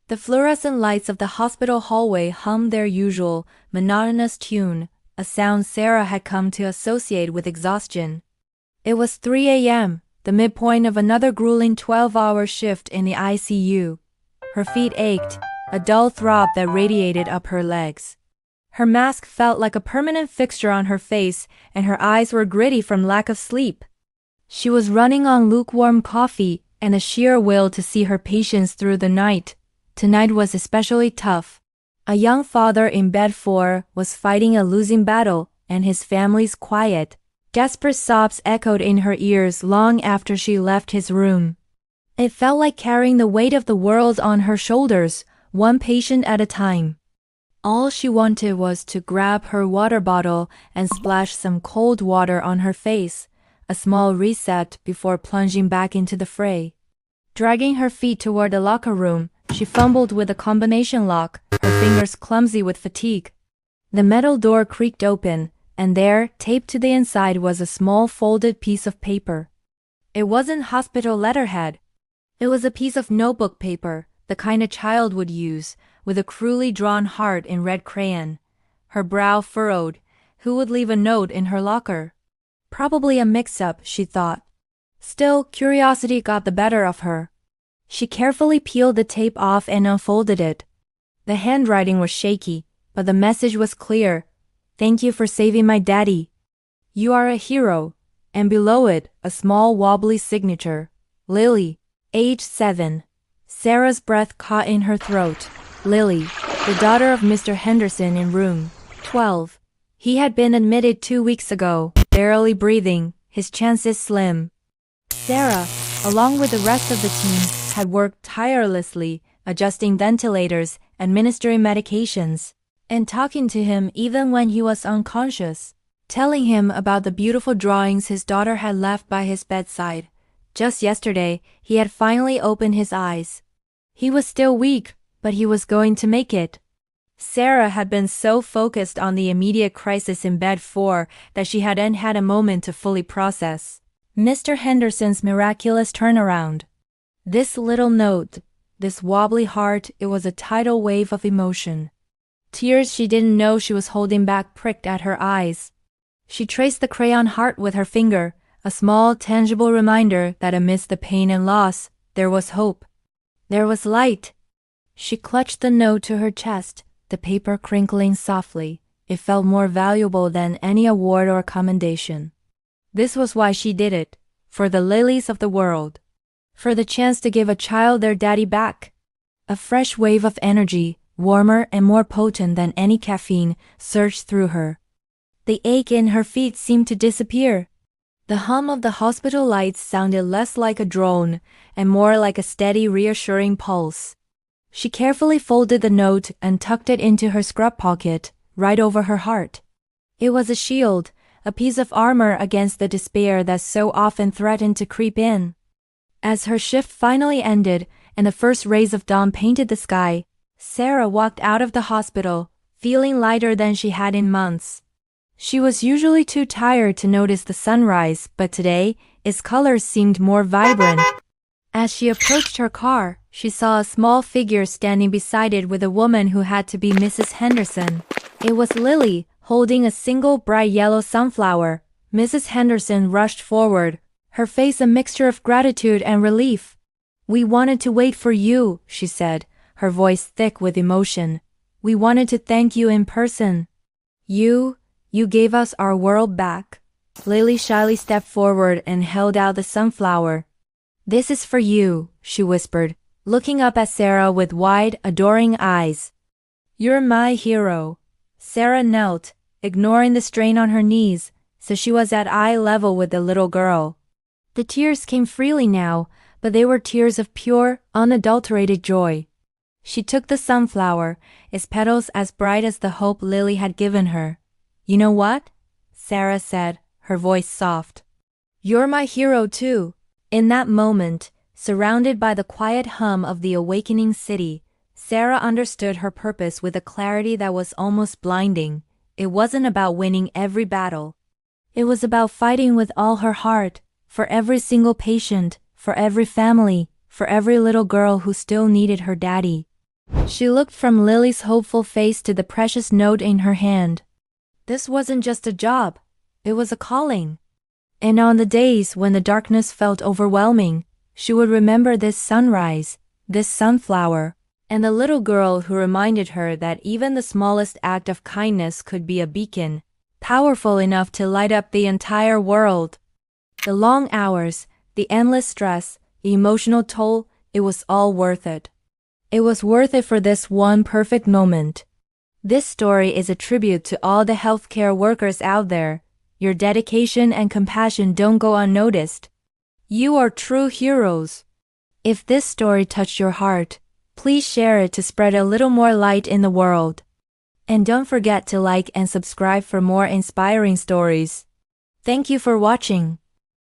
The fluorescent lights of the hospital hallway hummed their usual, monotonous tune, a sound Sarah had come to associate with exhaustion. It was 3 a.m., the midpoint of another grueling 12-hour shift in the ICU. Her feet ached, a dull throb that radiated up her legs. Her mask felt like a permanent fixture on her face, and her eyes were gritty from lack of sleep. She was running on lukewarm coffee and a sheer will to see her patients through the night. Tonight was especially tough. A young father in bed 4 was fighting a losing battle, and his family's quiet, desperate sobs echoed in her ears long after she left his room. It felt like carrying the weight of the world on her shoulders, one patient at a time. All she wanted was to grab her water bottle and splash some cold water on her face, a small reset before plunging back into the fray. Dragging her feet toward the locker room, she fumbled with the combination lock, her fingers clumsy with fatigue. The metal door creaked open, and there, taped to the inside, was a small folded piece of paper. It wasn't hospital letterhead. It was a piece of notebook paper, the kind a child would use, with a cruelly drawn heart in red crayon. Her brow furrowed. Who would leave a note in her locker? Probably a mix-up, she thought. Still, curiosity got the better of her. She carefully peeled the tape off and unfolded it. The handwriting was shaky, but the message was clear. Thank you for saving my daddy. You are a hero. And below it, a small wobbly signature. Lily, age 7. Sarah's breath caught in her throat. Lily, the daughter of Mr. Henderson in room 12. He had been admitted 2 weeks ago, barely breathing, his chances slim. Sarah, along with the rest of the team, had worked tirelessly, adjusting ventilators, administering medications, and talking to him even when he was unconscious, telling him about the beautiful drawings his daughter had left by his bedside. Just yesterday, he had finally opened his eyes. He was still weak, but he was going to make it. Sarah had been so focused on the immediate crisis in bed 4 that she hadn't had a moment to fully process Mr. Henderson's miraculous turnaround. This little note, this wobbly heart, it was a tidal wave of emotion. Tears she didn't know she was holding back pricked at her eyes. She traced the crayon heart with her finger, a small, tangible reminder that amidst the pain and loss, there was hope. There was light. She clutched the note to her chest, the paper crinkling softly. It felt more valuable than any award or commendation. This was why she did it, for the lilies of the world. For the chance to give a child their daddy back. A fresh wave of energy, warmer and more potent than any caffeine, surged through her. The ache in her feet seemed to disappear. The hum of the hospital lights sounded less like a drone and more like a steady, reassuring pulse. She carefully folded the note and tucked it into her scrub pocket, right over her heart. It was a shield, a piece of armor against the despair that so often threatened to creep in. As her shift finally ended and the first rays of dawn painted the sky, Sarah walked out of the hospital, feeling lighter than she had in months. She was usually too tired to notice the sunrise, but today, its colors seemed more vibrant. As she approached her car, she saw a small figure standing beside it with a woman who had to be Mrs. Henderson. It was Lily, holding a single bright yellow sunflower. Mrs. Henderson rushed forward, her face a mixture of gratitude and relief. "We wanted to wait for you," she said, her voice thick with emotion. "We wanted to thank you in person. You gave us our world back." Lily shyly stepped forward and held out the sunflower. "This is for you," she whispered, looking up at Sarah with wide, adoring eyes. "You're my hero." Sarah knelt, ignoring the strain on her knees, so she was at eye level with the little girl. The tears came freely now, but they were tears of pure, unadulterated joy. She took the sunflower, its petals as bright as the hope Lily had given her. "You know what?" Sarah said, her voice soft. "You're my hero too." In that moment, surrounded by the quiet hum of the awakening city, Sarah understood her purpose with a clarity that was almost blinding. It wasn't about winning every battle. It was about fighting with all her heart, for every single patient, for every family, for every little girl who still needed her daddy. She looked from Lily's hopeful face to the precious note in her hand. This wasn't just a job, it was a calling. And on the days when the darkness felt overwhelming, she would remember this sunrise, this sunflower, and the little girl who reminded her that even the smallest act of kindness could be a beacon, powerful enough to light up the entire world. The long hours, the endless stress, the emotional toll, it was all worth it. It was worth it for this one perfect moment. This story is a tribute to all the healthcare workers out there. Your dedication and compassion don't go unnoticed. You are true heroes. If this story touched your heart, please share it to spread a little more light in the world. And don't forget to like and subscribe for more inspiring stories. Thank you for watching.